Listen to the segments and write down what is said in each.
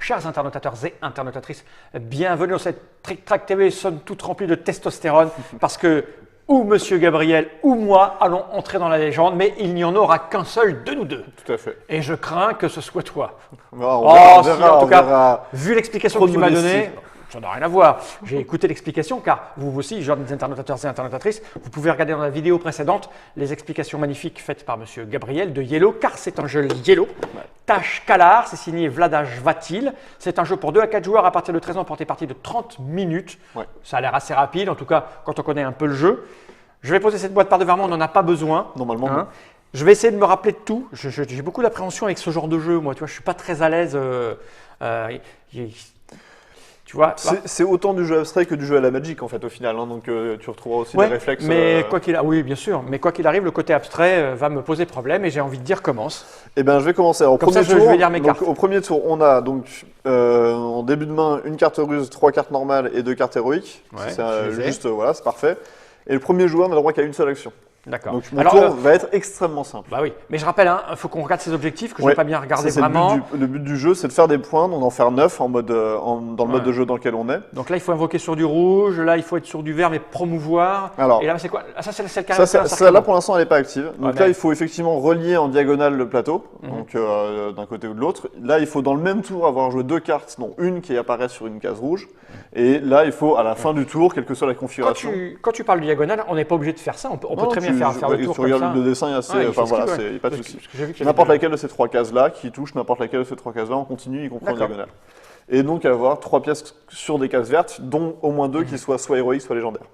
Chers internautateurs et internautatrices, bienvenue dans cette Trick Track TV, somme toute remplie de testostérone parce que ou Monsieur Gabriel ou moi allons entrer dans la légende, mais il n'y en aura qu'un seul de nous deux. Tout à fait. Et je crains que ce soit toi. On Si, verra, en tout on cas, verra. vu l'explication que tu m'as donnée, ça n'a rien à voir. J'ai écouté l'explication car vous aussi, jeunes internautateurs et internautatrices, vous pouvez regarder dans la vidéo précédente les explications magnifiques faites par Monsieur Gabriel de Yellow, car c'est un jeu Yellow. Tâche Kalar, c'est signé Vladash Vatil. C'est un jeu pour 2 à 4 joueurs à partir de 13 ans pour des parties de 30 minutes. Ouais. Ça a l'air assez rapide, en tout cas quand on connaît un peu le jeu. Je vais poser cette boîte par devant moi, on n'en a pas besoin. Normalement, non. Je vais essayer de me rappeler de tout. J'ai beaucoup d'appréhension avec ce genre de jeu. Moi, tu vois, je suis pas très à l'aise. Tu vois. C'est autant du jeu abstrait que du jeu à la Magic en fait au final. Donc tu retrouveras aussi des réflexes. Mais quoi qu'il oui, bien sûr. Mais quoi qu'il arrive, le côté abstrait va me poser problème et j'ai envie de dire commence. Eh bien, je vais commencer. Alors, Comme ça, je vais lire mes cartes. Au premier tour, on a donc en début de main une carte ruse, 3 cartes normales et 2 cartes héroïques. Ouais, c'est juste voilà, c'est parfait. Et le premier joueur n'a le droit qu'à une seule action. D'accord. Donc mon tour va être extrêmement simple. Bah oui, mais je rappelle, il faut qu'on regarde ses objectifs, que je n'ai pas bien regardé vraiment. Le but du jeu, c'est de faire des points, d'en faire 9 en mode, dans le mode de jeu dans lequel on est. Donc là, il faut invoquer sur du rouge, là, il faut être sur du vert, mais promouvoir. Alors, et là, c'est quoi? Ça, c'est celle qui arrive. Là, pour l'instant, elle n'est pas active. Donc là, il faut effectivement relier en diagonale le plateau, donc d'un côté ou de l'autre. Là, il faut dans le même tour avoir joué 2 cartes, dont une qui apparaît sur une case rouge. Et là, il faut à la fin du tour, quelle que soit la configuration. Quand tu parles de diagonale, on n'est pas obligé de faire ça. On peut très bien faire le tour comme ça. Le dessin est assez. Enfin voilà, il n'y a pas de souci. N'importe laquelle de ces 3 cases-là qui touche n'importe laquelle de ces 3 cases-là, on continue, y compris en diagonale. Et donc avoir 3 pièces sur des cases vertes, dont au moins 2 qui soient soit héroïques, soit légendaires.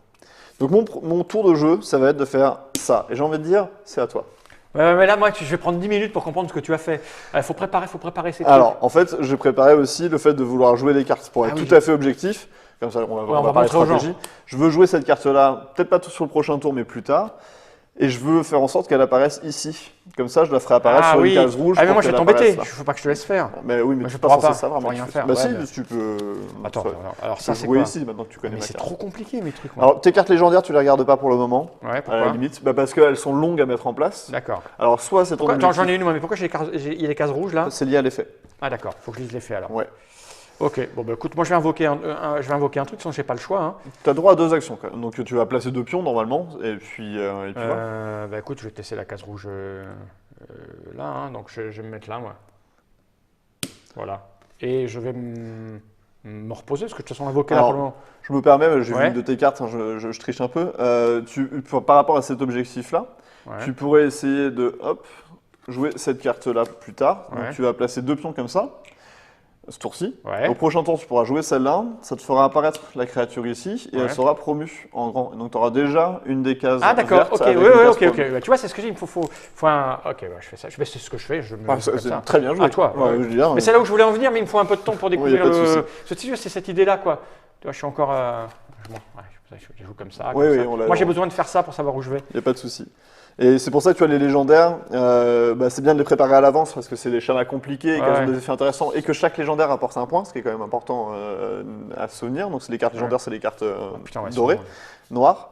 Donc mon tour de jeu, ça va être de faire ça. Et j'ai envie de dire, c'est à toi. Mais là, moi, je vais prendre 10 minutes pour comprendre ce que tu as fait. Il faut préparer ces trucs. Alors, en fait, j'ai préparé aussi le fait de vouloir jouer des cartes pour être tout à fait objectif. Comme ça, on va parler stratégie. Je veux jouer cette carte-là, peut-être pas tout sur le prochain tour, mais plus tard. Et je veux faire en sorte qu'elle apparaisse ici. Comme ça, je la ferai apparaître sur une case rouge. Ah, mais moi, je vais t'embêter. Il ne faut pas que je te laisse faire. Mais oui, mais moi, tu ne peux pas censé savoir. Je peux rien faire. Bah si, tu peux. Attends, alors ça, c'est quoi? Oui, ici, maintenant que tu connais ma carte. C'est trop compliqué, mes trucs. Alors, tes cartes légendaires, tu les regardes pas pour le moment. Ouais, pourquoi? À la limite, parce qu'elles sont longues à mettre en place. D'accord. Alors, soit c'est ton objectif. Attends, j'en ai une, mais pourquoi il y a les cases rouges, là? C'est lié à l'effet. Ah, d'accord. Il faut que je lise l'effet, alors. Ouais. Ok, bon bah écoute, moi je vais invoquer un truc, sinon j'ai pas le choix. Hein. Tu as droit à 2 actions quand même. Donc tu vas placer 2 pions normalement, et puis voilà. Bah écoute, je vais tester la case rouge là, hein. Donc je vais me mettre là, moi. Voilà. Et je vais me reposer, parce que de toute façon invoquer là pour le moment. Je me permets, j'ai vu une de tes cartes, hein, je triche un peu. Par rapport à cet objectif-là, tu pourrais essayer de jouer cette carte-là plus tard. Donc tu vas placer 2 pions comme ça. Ce tour-ci. Au prochain tour, tu pourras jouer celle-là. Ça te fera apparaître la créature ici et elle sera promue en grand. Et donc, tu auras déjà une des cases. Ah, d'accord. Ok, ok. Bah, tu vois, c'est ce que j'ai. Il faut un. Ok, je fais ça. C'est ce que je fais. C'est très bien joué. À toi. Mais c'est là où je voulais en venir, mais il me faut un peu de temps pour découvrir ce jeu. C'est cette idée-là, quoi. Tu vois, je suis encore. Je joue comme ça. Moi, j'ai besoin de faire ça pour savoir où je vais. Il n'y a pas de souci. Et c'est pour ça que tu as les légendaires, c'est bien de les préparer à l'avance parce que c'est des schémas compliqués et qu'elles ont des effets intéressants et que chaque légendaire apporte un point, ce qui est quand même important à se souvenir. Donc les cartes légendaires, c'est les cartes dorées, noires.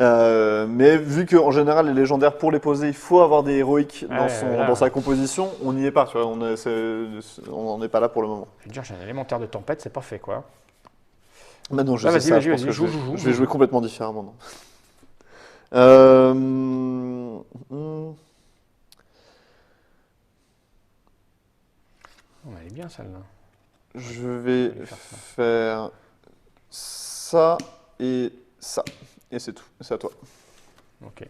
Mais vu qu'en général les légendaires, pour les poser, il faut avoir des héroïques dans sa composition, on n'y est pas, tu vois, on n'en est pas là pour le moment. Je veux dire, j'ai un élémentaire de tempête, c'est pas fait quoi. Maintenant je sais ça, je pense que je vais jouer complètement différemment. Non. Elle est bien celle-là. Je vais faire ça et ça. Et c'est tout. C'est à toi. Ok.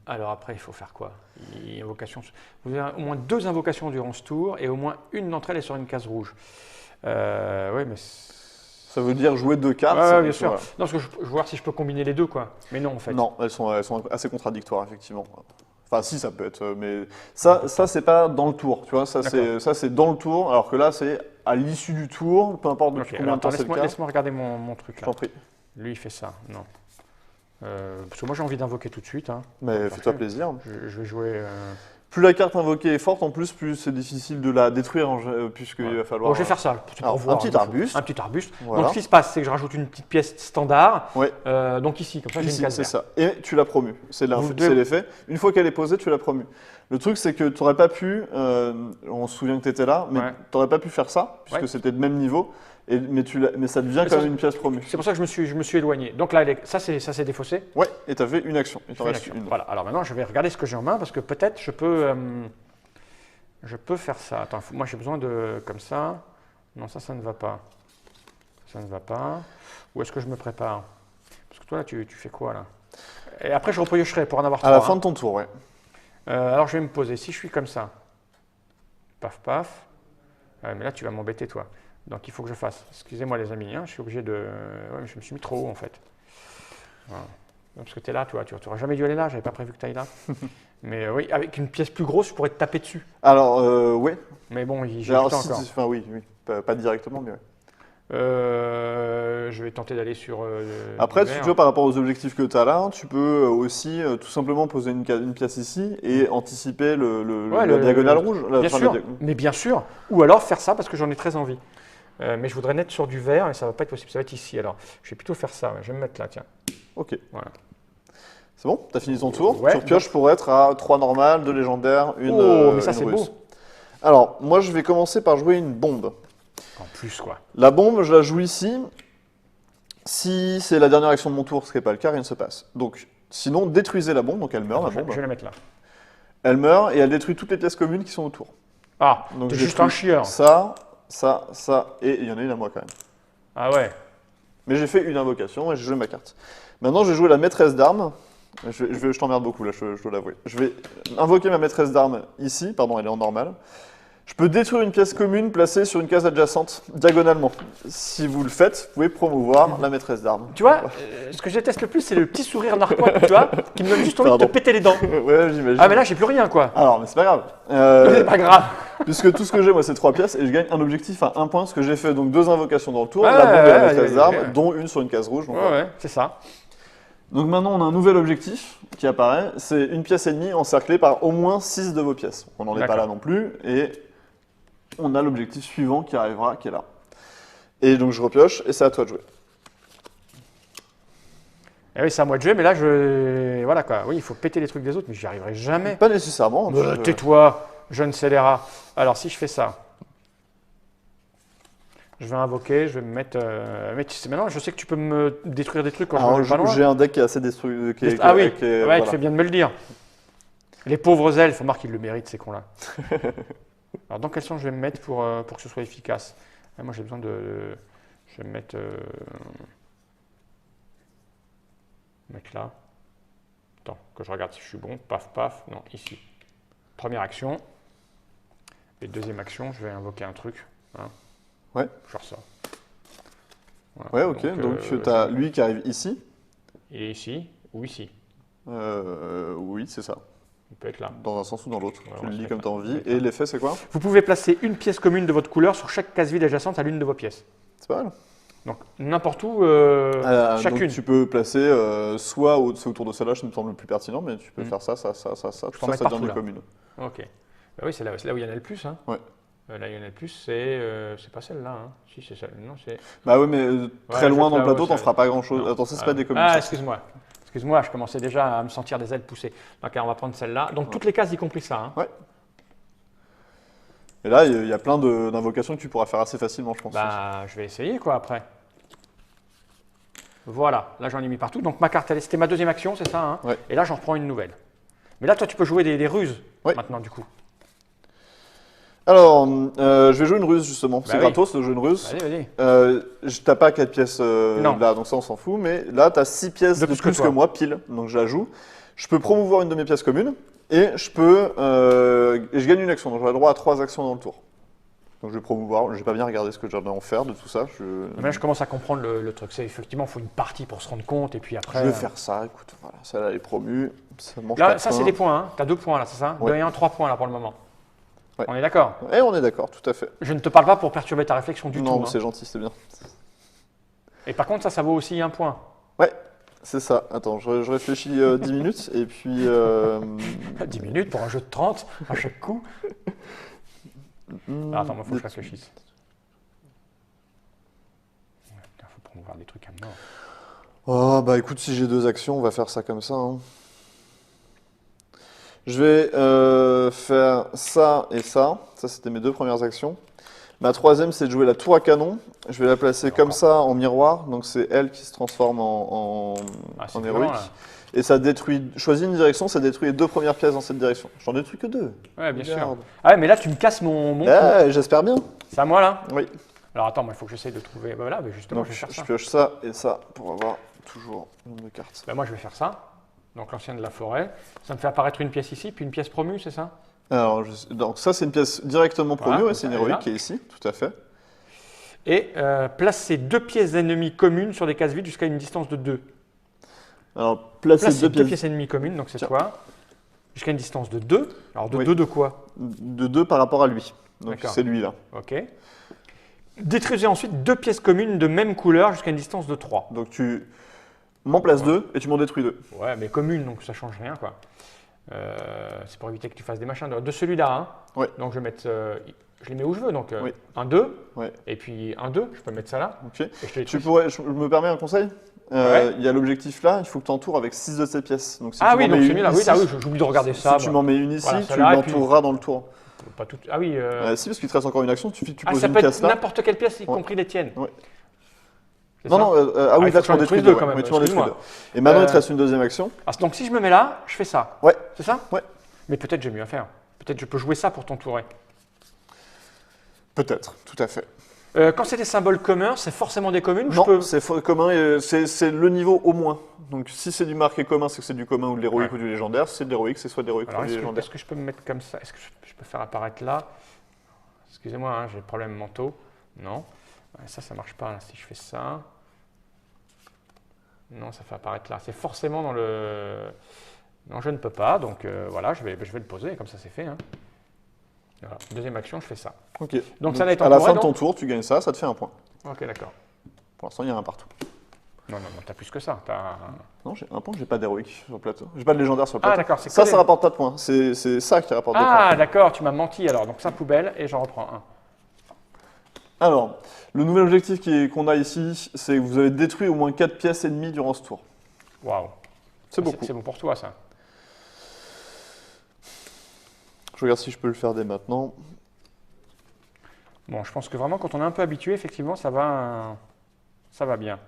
Alors après, il faut faire quoi? Vous avez au moins 2 invocations durant ce tour et au moins une d'entre elles est sur une case rouge. Oui, mais... Ça veut dire jouer 2 cartes. Ouais, bien sûr. Voilà. Non, parce que je veux voir si je peux combiner les deux, quoi. Mais non, en fait. Non, elles sont assez contradictoires, effectivement. Enfin, si, ça peut être, mais ça c'est pas dans le tour, tu vois. Ça, c'est dans le tour, alors que là, c'est à l'issue du tour, peu importe depuis combien de temps c'est le cas. Laisse-moi regarder mon truc, là. Je t'en prie. Lui, il fait ça, non. Parce que moi, j'ai envie d'invoquer tout de suite. Hein. Mais fais-toi plaisir. Je vais jouer... Plus la carte invoquée est forte, en plus, plus c'est difficile de la détruire, puisqu'il va falloir... Bon, je vais faire ça. Alors, un petit arbuste. Un petit arbuste. Voilà. Donc, ce qui se passe, c'est que je rajoute une petite pièce standard. Ouais. Donc ici, comme ça, j'ai une Ici, case c'est verte. ça. Et tu l'as promu. C'est l'effet. Une fois qu'elle est posée, tu l'as promu. Le truc, c'est que tu n'aurais pas pu, on se souvient que tu étais là, mais tu n'aurais pas pu faire ça, puisque c'était de même niveau, mais ça devient quand même une pièce promue. C'est pour ça que je me suis éloigné. Donc là, ça c'est défaussé. Ouais, et tu as fait une action. Il t'en reste une. Voilà, alors maintenant, je vais regarder ce que j'ai en main, parce que peut-être je peux faire ça. Attends, moi j'ai besoin de, comme ça. Non, ça ne va pas. Ça ne va pas. Où est-ce que je me prépare? Parce que toi, là, tu fais quoi, là? Et après, je repiocherai pour en avoir 3. À la fin de ton tour, ouais. Alors, je vais me poser. Si je suis comme ça, paf, paf. Mais là, tu vas m'embêter, toi. Donc, il faut que je fasse. Excusez-moi, les amis, hein, je suis obligé de... Ouais, mais je me suis mis trop haut, en fait. Voilà. Parce que tu es là, toi. Tu n'aurais jamais dû aller là. Je n'avais pas prévu que tu ailles là. Mais oui, avec une pièce plus grosse, je pourrais te taper dessus. Alors, oui. Mais bon, j'ai du temps encore. Enfin, oui. Pas directement, mais ouais. Je vais tenter d'aller sur. Après, tu vois, par rapport aux objectifs que tu as là, tu peux aussi tout simplement poser une pièce ici et anticiper la diagonale rouge. Bien sûr, mais bien sûr. Ou alors faire ça parce que j'en ai très envie. Mais je voudrais être sur du vert et ça ne va pas être possible. Ça va être ici. Alors, je vais plutôt faire ça. Je vais me mettre là, tiens. Ok. Voilà. C'est bon? Tu as fini ton tour? Ouais, tu repioches pour être à 3 normales, 2 légendaires, une mais ça, c'est russe. beau. Alors, moi, je vais commencer par jouer une bombe. En plus, quoi. La bombe, je la joue ici. Si c'est la dernière action de mon tour, ce qui n'est pas le cas, rien ne se passe. Donc, sinon, détruisez la bombe, donc elle meurt, la bombe. Je vais la mettre là. Elle meurt et elle détruit toutes les pièces communes qui sont autour. Ah, donc t'es juste un chieur. Ça, et il y en a une à moi quand même. Ah ouais. Mais j'ai fait une invocation et j'ai joué ma carte. Maintenant, je vais jouer la maîtresse d'armes. Je t'emmerde beaucoup là, je dois l'avouer. Je vais invoquer ma maîtresse d'armes ici, pardon, elle est en normal. Je peux détruire une pièce commune placée sur une case adjacente, diagonalement. Si vous le faites, vous pouvez promouvoir la maîtresse d'armes. Tu vois, ce que je déteste le plus, c'est le petit sourire narquois, tu vois, qui me donne juste envie de te péter les dents. Ouais, j'imagine. Ah, mais là, j'ai plus rien, quoi. Alors, mais c'est pas grave. C'est pas grave. Puisque tout ce que j'ai, moi, c'est 3 pièces et je gagne un objectif à 1 point, ce que j'ai fait donc 2 invocations dans le tour, la bombe et la maîtresse d'armes, dont une sur une case rouge. Donc, ouais, c'est ça. Donc maintenant, on a un nouvel objectif qui apparaît, c'est une pièce ennemie encerclée par au moins 6 de vos pièces. On n'en est pas là non plus, et on a l'objectif suivant qui arrivera, qui est là. Et donc je repioche, et c'est à toi de jouer. Eh oui, c'est à moi de jouer, mais là, voilà quoi. Oui, il faut péter les trucs des autres, mais j'y arriverai jamais. Pas nécessairement. Tais-toi, jeune scélérat. Alors, si je fais ça, je vais invoquer, je vais me mettre... mais tu sais, maintenant, je sais que tu peux me détruire des trucs quand je me mets pas loin. J'ai un deck qui est assez destructif. Ah oui, ouais, tu fais bien de me le dire. Les pauvres elfes, il faut voir qu'ils le méritent, ces cons-là. Alors, dans quel sens je vais me mettre pour que ce soit efficace? Moi, j'ai besoin de... Je vais me mettre là. Attends, que je regarde si je suis bon. Paf, paf. Non, ici. Première action. Et deuxième action, je vais invoquer un truc. Hein. Ouais. Genre ça. Voilà. Ouais, ok. Donc, tu as lui qui arrive ici. Et ici, ou ici. Oui, c'est ça. Il peut être là. Dans un sens ou dans l'autre. Ouais, tu le lis comme tu as envie. Et l'effet, c'est quoi? Vous pouvez placer une pièce commune de votre couleur sur chaque case vide adjacente à l'une de vos pièces. C'est pas mal. Donc, n'importe où, chacune. Donc, tu peux placer soit c'est autour de celle-là, ça me semble le plus pertinent, mais tu peux faire ça. Tout ça, ça devient des communes. Ok. Bah oui, c'est là où il y en a le plus. Hein. Ouais. Là, il y en a le plus, c'est pas celle-là. Hein. Si, c'est celle. Non, c'est. Bah oui, mais très loin dans le plateau, t'en feras pas grand-chose. Non. Attends, ça, c'est pas des communes. Ah, excuse-moi. Excuse-moi, je commençais déjà à me sentir des ailes pousser. Donc, on va prendre celle-là. Donc, toutes les cases, y compris ça. Hein. Ouais. Et là, il y a plein d'invocations que tu pourras faire assez facilement, je pense. Bah, je vais essayer, quoi, après. Voilà, là, j'en ai mis partout. Donc, ma carte, c'était ma deuxième action, c'est ça, hein. Ouais. Et là, j'en reprends une nouvelle. Mais là, toi, tu peux jouer des ruses, maintenant, du coup. Alors, je vais jouer une ruse, justement. C'est gratos de jouer une ruse. Vas-y. T'as pas 4 pièces là, donc ça, on s'en fout. Mais là, t'as 6 pièces de plus que moi, pile. Donc, je la joue. Je peux promouvoir une de mes pièces communes. Et je gagne une action. Donc, j'aurai droit à 3 actions dans le tour. Donc, je vais promouvoir. Je vais pas bien regarder ce que j'ai en faire de tout ça. Mais là, je commence à comprendre le truc. C'est effectivement, il faut une partie pour se rendre compte. Et puis après. Je vais faire ça. Écoute, voilà. Celle-là, elle est promue. Ça mange là, ça, c'est des points. Hein. Tu as 2 points, là, c'est ça? 2 et 1, 3 points, là, pour le moment. Ouais. On est d'accord? Oui, on est d'accord, tout à fait. Je ne te parle pas pour perturber ta réflexion du tout. Non, c'est gentil, c'est bien. Et par contre, ça vaut aussi 1 point. Ouais. C'est ça. Attends, je réfléchis 10 minutes et puis. 10 minutes pour un jeu de 30 à chaque coup. Ah, attends, moi, il faut que je réfléchisse. Il faut promouvoir des trucs à mort. Oh, bah écoute, si j'ai 2 actions, on va faire ça comme ça. Hein. Je vais faire ça et ça. Ça, c'était mes 2 premières actions. Ma 3e, c'est de jouer la tour à canon. Je vais la placer comme ça en miroir. Donc c'est elle qui se transforme en héroïque. Et ça détruit. Choisis une direction, ça détruit les 2 premières pièces dans cette direction. J'en détruis que 2. Ouais, bien sûr. Ah ouais, mais là, tu me casses mon coup. J'espère bien. C'est à moi là? Oui. Alors attends, il faut que j'essaye de trouver. Bah, voilà, justement, donc, je vais faire ça. Je pioche ça et ça pour avoir toujours une de cartes. Bah, moi, je vais faire ça. Donc l'ancien de la forêt. Ça me fait apparaître une pièce ici, puis une pièce promue, c'est ça? Alors, donc ça, c'est une pièce directement promue, ouais, c'est une héroïque qui est ici, tout à fait. Et placer 2 pièces ennemies communes sur des cases vides jusqu'à une distance de 2. Alors, placer 2 pièces ennemies communes, donc c'est toi, jusqu'à une distance de 2. Alors de 2 de quoi? De 2 par rapport à lui. Donc c'est lui là. Ok. Détruisez ensuite 2 pièces communes de même couleur jusqu'à une distance de 3. Donc tu m'en places 2 et tu m'en détruis 2. Ouais, mais communes, donc ça change rien quoi. C'est pour éviter que tu fasses des machins. De celui-là, hein. Ouais. Donc je vais mettre. Je les mets où je veux, donc un 2, et puis un 2, je peux mettre ça là. Ok. Et je te je me permets un conseil? Il y a l'objectif là, il faut que tu entoures avec 6 de ces pièces. Donc, si ah oui, donc celui-là, oui, j'oublie de regarder ça. Si tu m'en mets une ici, tu l'entoureras dans le tour. Pas tout... Ah oui. Si, parce qu'il te reste encore une action, tu poses ça une peut pièce être là. N'importe quelle pièce, y compris les tiennes. Ouais. Non, ah oui, là tu m'en détruis 2. Ouais, tu m'en détruis 2. Et maintenant, il te reste une deuxième action. Donc si je me mets là, je fais ça. Ouais. C'est ça? Ouais. Mais peut-être j'ai mieux à faire. Peut-être je peux jouer ça pour t'entourer. Peut-être, tout à fait. Quand c'est des symboles communs, c'est forcément des communes? Non, c'est commun, c'est le niveau au moins. Donc si c'est du marqué commun, c'est que c'est du commun ou de l'héroïque ou du légendaire. Si c'est de l'héroïque, c'est soit de l'héroïque ou du légendaire. Est-ce que je peux me mettre comme ça? Est-ce que je peux faire apparaître là? Excusez-moi, hein, j'ai des problèmes mentaux. Non. Ça marche pas là, si je fais ça. Non, ça fait apparaître là. C'est forcément dans le... Non, je ne peux pas, donc voilà, je vais le poser, comme ça c'est fait. Hein. Voilà. Deuxième action, je fais ça. Ok. Donc ça va être à la fin de ton tour, tu gagnes ça te fait un point. Ok, d'accord. Pour l'instant, il y a un partout. Non, t'as plus que ça. Non, j'ai un point, j'ai pas d'héroïque sur le plateau. J'ai pas de légendaire sur le plateau. Ah, d'accord. Ça rapporte pas de points. C'est ça qui rapporte des points. Ah, d'accord, tu m'as menti alors. Donc ça, poubelle, et j'en reprends un. Alors, le nouvel objectif qu'on a ici, c'est que vous avez détruit au moins 4 pièces ennemies durant ce tour. Waouh. C'est beaucoup. C'est bon pour toi, ça. Je regarde si je peux le faire dès maintenant. Bon, je pense que vraiment, quand on est un peu habitué, effectivement, ça va bien.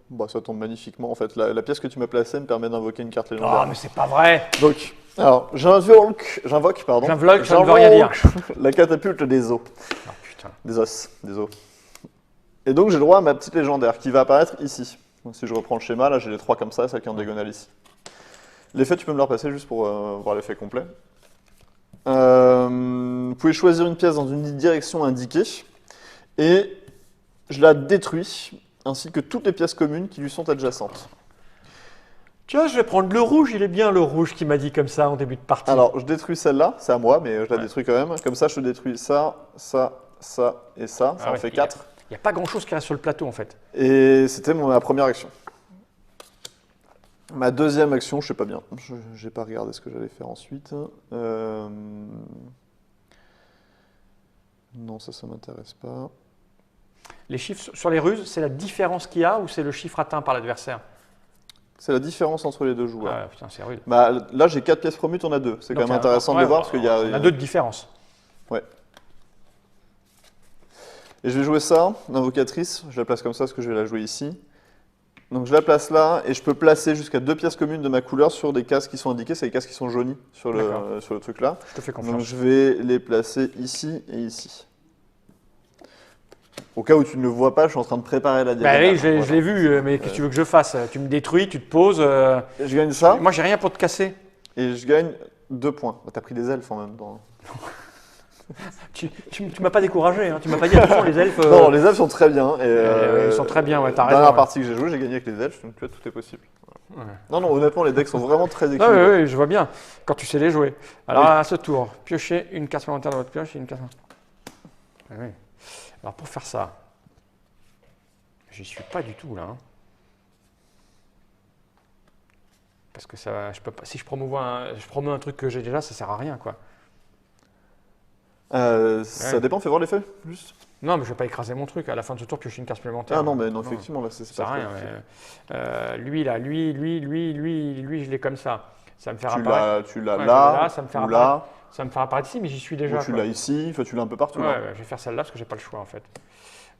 Bah, ça tombe magnifiquement. En fait, la pièce que tu m'as placée me permet d'invoquer une carte légendaire. Ah, mais c'est pas vrai. Donc, alors, j'invoque, ça ne veut rien dire. La catapulte des os. Oh, putain. Des os. Et donc, j'ai le droit à ma petite légendaire qui va apparaître ici. Donc, si je reprends le schéma, là, j'ai les 3 comme ça, celle qui est en diagonale ici. L'effet, tu peux me le repasser juste pour voir l'effet complet. Vous pouvez choisir une pièce dans une direction indiquée et je la détruis, ainsi que toutes les pièces communes qui lui sont adjacentes. Tiens, je vais prendre le rouge, il est bien le rouge qui m'a dit comme ça en début de partie. Alors, je détruis celle-là, c'est à moi, mais je la détruis quand même. Comme ça, je détruis ça, ça, ça et ça. Ça en fait 4. Il n'y a pas grand-chose qui reste sur le plateau en fait. Et c'était ma première action. Ma deuxième action, je sais pas bien. Je n'ai pas regardé ce que j'allais faire ensuite. Non, ça m'intéresse pas. Les chiffres sur les ruses, c'est la différence qu'il y a ou c'est le chiffre atteint par l'adversaire? C'est la différence entre les deux joueurs. Ah putain, c'est rude. Bah, là, j'ai 4 pièces promues, on a 2. C'est quand même intéressant de voir parce qu'il y a... On a 2 de différence. Ouais. Et je vais jouer ça, l'invocatrice. Je la place comme ça parce que je vais la jouer ici. Donc je la place là et je peux placer jusqu'à 2 pièces communes de ma couleur sur des cases qui sont indiquées. C'est les cases qui sont jaunies sur le truc là. Je te fais confiance. Donc je vais les placer ici et ici. Au cas où tu ne le vois pas, je suis en train de préparer la diagonale. Bah oui, je l'ai vu, mais qu'est-ce que tu veux que je fasse? Tu me détruis, tu te poses. Je gagne ça. Moi, j'ai rien pour te casser. Et je gagne 2 points. Bah, t'as pris des elfes en même temps. Tu m'as pas découragé, hein. Tu m'as pas dit attention les elfes. Non, les elfes sont très bien. Ils sont très bien, ouais, t'as raison. Dans la partie que j'ai jouée, j'ai gagné avec les elfes, donc tu vois, tout est possible. Ouais. Non, honnêtement, les decks sont vraiment très équilibrés. Oui, je vois bien, quand tu sais les jouer. Alors à ce tour, piochez une carte supplémentaire dans votre pioche et une carte. Oui. Alors pour faire ça, j'y suis pas du tout là. Hein. Parce que ça, je peux pas, si je promous un truc que j'ai déjà, ça sert à rien, quoi. Ça dépend, fais voir l'effet, juste. Non, mais je vais pas écraser mon truc. À la fin de ce tour, piocher une carte supplémentaire. Ah non, mais non, effectivement, là, c'est Ça pas sert à rien. Lui, là, lui, je l'ai comme ça. Ça me fait apparaître. Tu l'as Ouais, là, ça me fait ou apparaître. là, Ça me fait apparaître ici, mais j'y suis déjà. ou tu quoi. l'as ici, enfin, tu l'as un peu partout. Ouais, là. je vais faire celle-là parce que j'ai pas le choix en fait.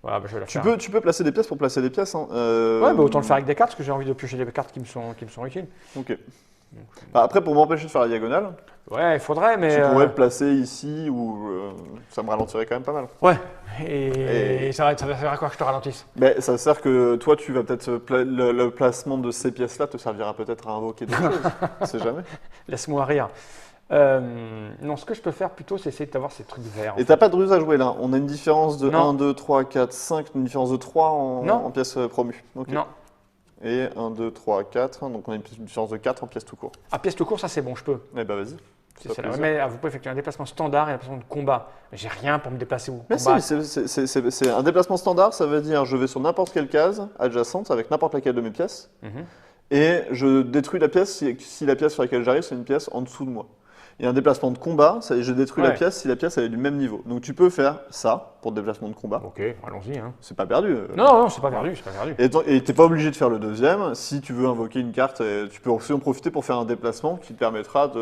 Voilà, bah, je vais la Tu faire. peux placer des pièces pour placer des pièces. Hein. Ouais, bah, autant le faire avec des cartes parce que j'ai envie de piocher des cartes qui me sont utiles. Ok. Bah, après, pour m'empêcher de faire la diagonale, Ouais, il faudrait, mais. tu pourrais le placer ici ou ça me ralentirait quand même pas mal. Ouais. Et ça va servir à quoi que je te ralentisse? Mais ça sert que toi, tu vas peut-être le placement de ces pièces-là te servira peut-être à invoquer d'autres choses. On sait jamais. Laisse-moi rire. Non, ce que je peux faire plutôt, c'est essayer d'avoir ces trucs verts. Et t'as pas de ruse à jouer là. On a une différence de Non. 1, 2, 3, 4, 5, une différence de 3 Non. en pièces promues. Ok. Non. Et 1, 2, 3, 4. Donc on a une différence de 4 en pièces tout court. À pièce tout court, ça c'est bon, je peux. Eh bah vas-y. C'est celle-là. Mais vous pouvez effectuer un déplacement standard et un déplacement de combat. J'ai rien pour me déplacer ou Mais combattre. si, c'est un déplacement standard, ça veut dire je vais sur n'importe quelle case adjacente avec n'importe laquelle de mes pièces Mhm. et je détruis la pièce si la pièce sur laquelle j'arrive c'est une pièce en dessous de moi. Et un déplacement de combat, je détruis la Ouais. pièce si la pièce elle est du même niveau. Donc tu peux faire ça pour le déplacement de combat. Ok, allons-y. Hein. C'est pas perdu. Non, c'est pas perdu, c'est pas perdu. Et t'es pas obligé de faire le deuxième. Si tu veux invoquer une carte, tu peux aussi en profiter pour faire un déplacement qui te permettra Attends.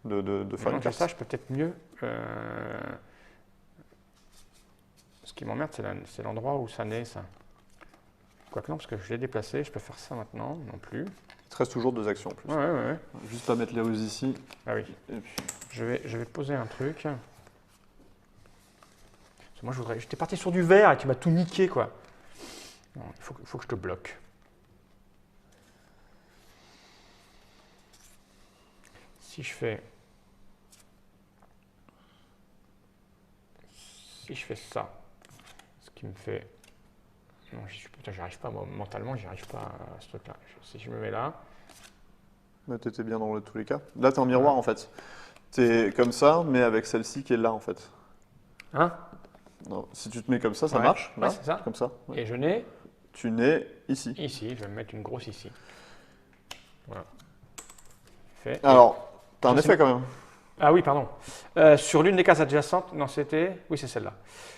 de faire Maintenant une que carte. ça, je peux peut-être mieux. Ce qui m'emmerde, c'est l'endroit où ça naît, ça. Quoique non, parce que je l'ai déplacé, je peux faire ça maintenant, non plus. Il te reste toujours 2 actions en plus. Ouais. Juste pas mettre les ruses ici. Ah oui. Et puis... Je vais poser un truc. Parce que moi, j'étais parti sur du vert et tu m'as tout niqué, quoi. Non, il faut que je te bloque. Si je fais ça, ce qui me fait... Non, putain, j'y arrive pas, moi, mentalement, j'y arrive pas à ce truc-là. Si je me mets là... Bah, t'étais bien dans tous les cas. Là, t'es en miroir en fait. T'es comme ça, mais avec celle-ci qui est là en fait. Hein? Non, si tu te mets comme ça Ouais. marche. Là, Ouais, c'est ça. Comme ça. Ouais. Et je n'ai Tu nais ici. ici, je vais me mettre une grosse ici. Voilà. Fait. Alors, t'as un Je sais- effet quand même. Ah oui, pardon. Sur l'une des cases adjacentes, non, c'était. Oui, c'est celle-là.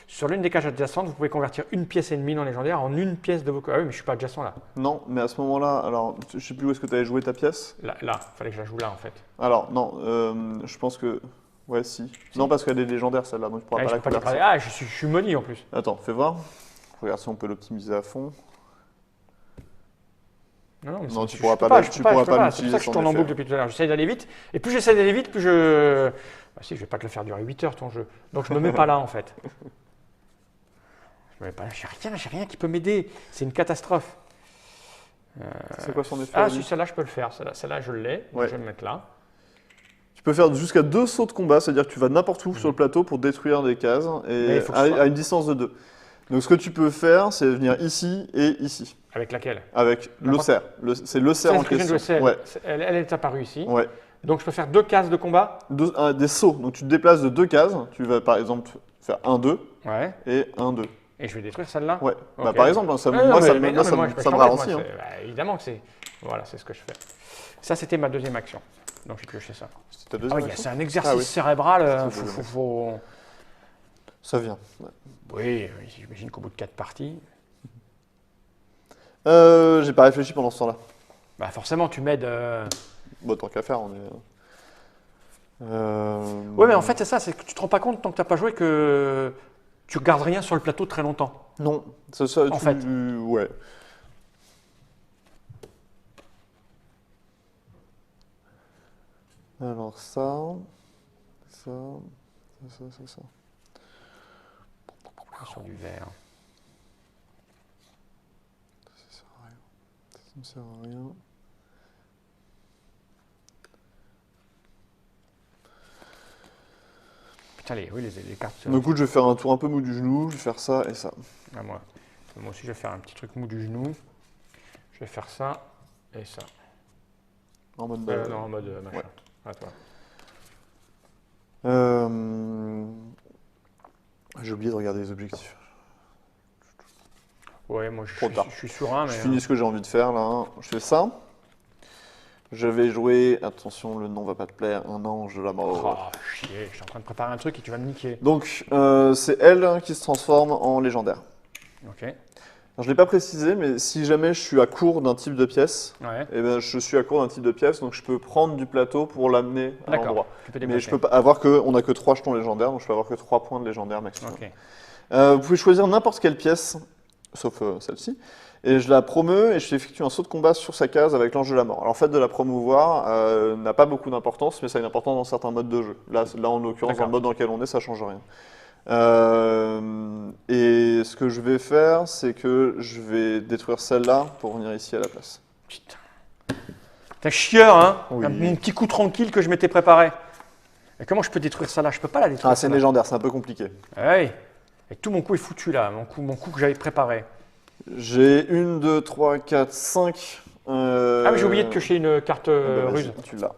Sur l'une des cases adjacentes, vous pouvez convertir une pièce ennemie non légendaire en une pièce de vos. Ah oui, mais je suis pas adjacent là. Non, mais à ce moment-là, alors, je sais plus où est-ce que tu avais joué ta pièce. Là, fallait que je la joue là en fait. Alors, non, je pense que. Ouais, si. Non, parce qu'elle est légendaire celle-là, donc tu pourras Ah, pas je la peux pas convertir. l'écraser. Ah, je suis money en plus. Attends, fais voir. Regarde si on peut l'optimiser à fond. Non, mais Non, c'est- tu je pourras peux pas je tu peux pas, pourras je peux pas pas. C'est pour l'utiliser ça que je sans tourne en effet. boucle depuis tout à l'heure. J'essaie d'aller vite, et plus j'essaie d'aller vite, plus je. Bah si, je vais pas te le faire durer 8 heures ton jeu. Donc je me mets pas là en fait. Je me mets pas là, j'ai rien qui peut m'aider. C'est une catastrophe. C'est quoi son effet Ah lui si, celle-là je peux le faire. Celle-là je l'ai. Ouais. Je vais me mettre là. Tu peux faire jusqu'à 2 sauts de combat, c'est-à-dire que tu vas n'importe où sur le plateau pour détruire des cases Mais et il faut que ce soit- à une distance de 2. Donc ce que tu peux faire, c'est venir ici et ici, Avec laquelle? avec le N'importe- cerf. C'est le cerf en Celle que je viens de question. jouer, Ouais, elle est apparue ici. ouais. Donc je peux faire 2 cases de combat. Des sauts, donc tu te déplaces de 2 cases, tu vas par exemple faire 1-2 Ouais. et 1-2. Et je vais détruire celle-là. Ouais, bah, Ok. par exemple, hein, ça, Ouais, moi non, ça, mais me- non, ça mais moi, me- je ça me t'embête, ralentit. moi, Hein. évidemment que c'est. Voilà, c'est ce que je fais. Ça, c'était ma deuxième action. Donc j'ai pioché ça. C'est ta Ah deuxième oui, action c'est un exercice Ah oui. cérébral. C'est deuxième Faut... Ça vient. Ouais. Oui, j'imagine qu'au bout de 4 parties, J'ai pas réfléchi pendant ce temps-là. bah forcément tu m'aides. Bon, tant qu'à faire, on est. Ouais, mais en fait c'est ça, c'est que tu te rends pas compte tant que t'as pas joué que tu regardes rien sur le plateau très longtemps. Non, c'est ça. En fait. Ouais. Alors ça. Ça. Sur du vert. Ça sert à rien. Ça ne sert à rien. Putain, oui, les cartes. Du coup, je vais faire un tour un peu mou du genou, je vais faire ça et ça. Ah, moi aussi, je vais faire un petit truc mou du genou. Je vais faire ça et ça. En mode. Non, en mode machin. ouais. À toi. J'ai oublié de regarder les objectifs. Ouais, moi Trop tard. je suis sur un, mais. Je finis ce que j'ai envie de faire là. Je fais ça. Je vais jouer, attention, le nom va pas te plaire, un ange de la mort. Oh, chier, je suis en train de préparer un truc et tu vas me niquer. Donc, c'est elle qui se transforme en légendaire. Ok. Alors, je ne l'ai pas précisé, mais si jamais je suis à court d'un type de pièce, Ouais. eh ben, je suis à court d'un type de pièce, donc je peux prendre du plateau pour l'amener à D'accord. l'endroit. Tu peux Mais déplacer. je peux pas avoir que, on n'a que 3 jetons légendaires, donc je peux avoir que 3 points de légendaire maximum. Ok. Vous pouvez choisir n'importe quelle pièce, sauf celle-ci, et je la promeus et je effectue un saut de combat sur sa case avec l'ange de la mort. Alors, le fait de la promouvoir n'a pas beaucoup d'importance, mais ça a une importance dans certains modes de jeu. Là en l'occurrence, dans le mode dans lequel on est, ça ne change rien. Et ce que je vais faire, c'est que je vais détruire celle-là pour venir ici à la place. Putain. T'es chieur, hein. Oui. Mon petit coup tranquille que je m'étais préparé. Et comment je peux détruire ça là? Je peux pas la détruire. Ah, c'est légendaire, c'est un peu compliqué. Oui. Et tout mon coup est foutu là, mon coup que j'avais préparé. J'ai 1, 2, 3, 4, 5. Ah, mais j'ai oublié de piocher une carte ruse. Tu l'as.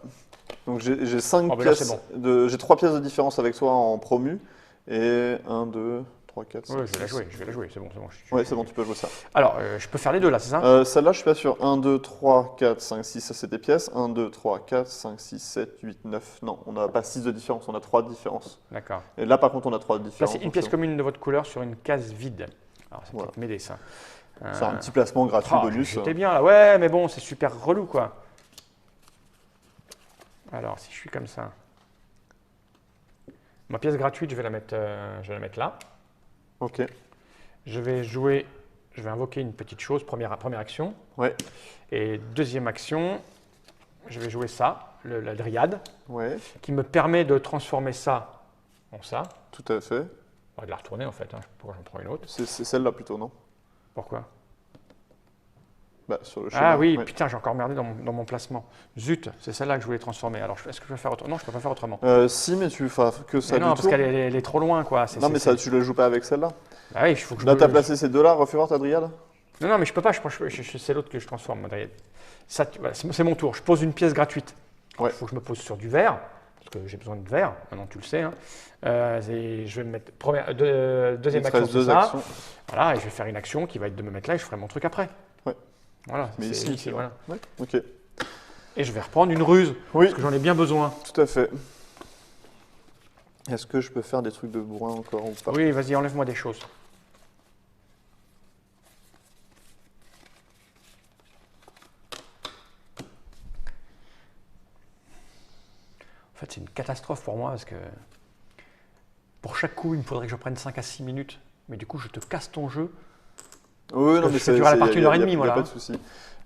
Donc j'ai 5 Oh, ben là, pièces. c'est J'ai 3 pièces de différence avec toi en promu. Et 1, 2, 3, 4, 5. Ouais, je vais la jouer, c'est bon. Ouais, c'est bon, tu peux jouer ça. Alors, je peux faire les deux là, c'est ça? Celle-là, je suis pas sûr. 1, 2, 3, 4, 5, 6, ça c'est des pièces. 1, 2, 3, 4, 5, 6, 7, 8, 9. Non, on n'a pas 6 de différence, on a 3 de différence. D'accord. Et là, par contre, on a 3 de différence. Placez une pièce commune de votre couleur sur une case vide. Alors, ça peut Voilà. peut-être m'aider ça. C'est un petit placement gratuit Oh, bonus. j'étais bien là, ouais, mais bon, c'est super relou quoi. Alors, si je suis comme ça. Ma pièce gratuite, je vais la mettre là. Ok. Je vais invoquer une petite chose, première action. Ouais. Et deuxième action, je vais jouer ça, la dryade, Ouais. qui me permet de transformer ça en ça. Tout à fait. On va de la retourner en fait, hein. Pourquoi j'en prends une autre? C'est celle-là plutôt, non? Pourquoi? Bah, sur le chemin. Ah oui, ouais. putain, j'ai encore merdé dans mon placement. Zut, c'est celle-là que je voulais transformer. Alors, est-ce que je peux faire autrement? Non, je peux pas faire autrement. Si, mais tu fais que ça Mais du non, parce tour. qu'elle est trop loin, quoi. Non, mais ça, tu la joues pas avec celle-là. Ah oui, il faut que je Là, me- tu as placé ces deux-là, refais voir ta dryade. Non, mais je peux pas. C'est l'autre que je transforme, Madrid. Ça, voilà, c'est mon tour. Je pose une pièce gratuite. Il Ouais. faut que je me pose sur du verre, parce que j'ai besoin de verre. Maintenant, tu le sais. Hein. Et je vais me mettre deuxième Il te action, reste c'est deux ça. actions. Voilà, et je vais faire une action qui va être de me mettre là et je ferai mon truc après. Ouais. Voilà. Mais c'est ici, voilà. Ouais, ok. Et je vais reprendre une ruse, Oui, parce que j'en ai bien besoin. tout à fait. Est-ce que je peux faire des trucs de bourrin encore ou pas? Oui, vas-y, enlève-moi des choses. En fait, c'est une catastrophe pour moi parce que pour chaque coup, il me faudrait que je prenne 5 à 6 minutes. Mais du coup, je te casse ton jeu. Oui, non, que mais je fais durer la partie y a- une heure et y a- demie, y a voilà. pas de souci.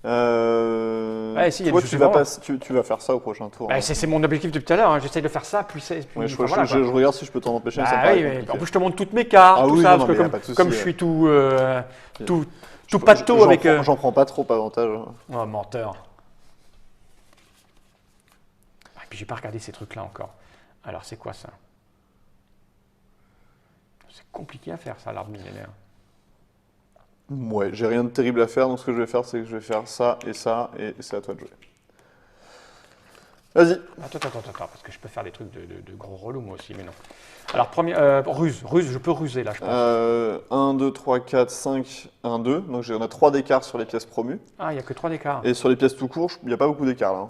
Ouais, si, il y a toi, du tu vas, souffrant. tu vas faire ça au prochain tour. Bah, hein. c'est mon objectif depuis tout à l'heure. Hein. J'essaye de faire ça, puis Ouais, enfin, voilà, je regarde si je peux t'en empêcher. mais ça me bah, oui, paraît mais compliqué. en plus, je te montre toutes mes cartes, Ah tout oui, ça, non, parce mais y a que pas de souci, comme je suis tout pâteau J'en avec. prends- J'en prends pas trop avantage. Oh, menteur. Et puis, j'ai pas regardé ces trucs-là encore. Alors, c'est quoi ça? C'est compliqué à faire, ça, l'arbre millénaire. Ouais, j'ai rien de terrible à faire, donc ce que je vais faire, c'est que je vais faire ça, et c'est à toi de jouer. Vas-y. Attends, parce que je peux faire des trucs de gros relous, moi aussi, mais non. Alors, ruse, je peux ruser, là, je pense. 1, 2, 3, 4, 5, 1, 2. Donc on a 3 d'écart sur les pièces promues. Ah, il n'y a que 3 d'écart. Et sur les pièces tout court, il n'y a pas beaucoup d'écart là. hein.